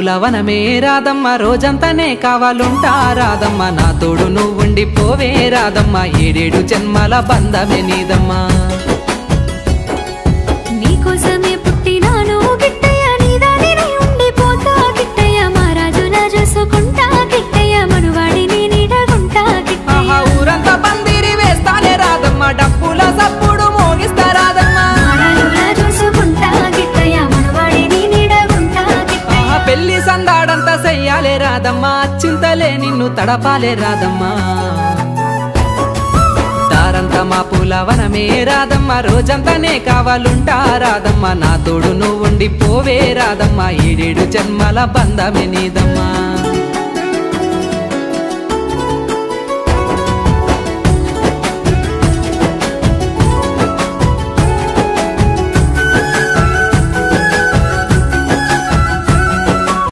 పూలవనమే రాదమ్మ రోజంతానే కావాలుంటా రాదమ్మ నా తోడు నువ్వుండి పోవే రాదమ్మ ఏడేడు జన్మల బంధమే నీదమ్మా నీకోసమే పుట్టినాను గిట్టయ్య నీదానినే ఉండిపోతా గిట్టయ్య మా రాజులా చూసుకుంటా గిట్టయ్య మనువాడిని నీడగుంటా గిట్టయ్య ఊరంతా పందిరి వేస్తానే రాదమ్మ డప్పుల సప్పుడు మోగిస్తా రాదమ్మ చూసుకుంటా గిట్టయ్య మనువాడిని నీడగుంటా గిట్టయ్య పెళ్లి సందాడంతా చెయ్యాలే రాదమ్మ చింతలే నిన్ను తడపాలే రాదమ్మా దారంతా మా పూలవనమే రాదమ్మ రోజంతానే కావాలుంటా రాదమ్మ నా తోడు నువ్వుండి పోవే రాదమ్మ ఏడేడు జన్మల బంధమే నీదమ్మా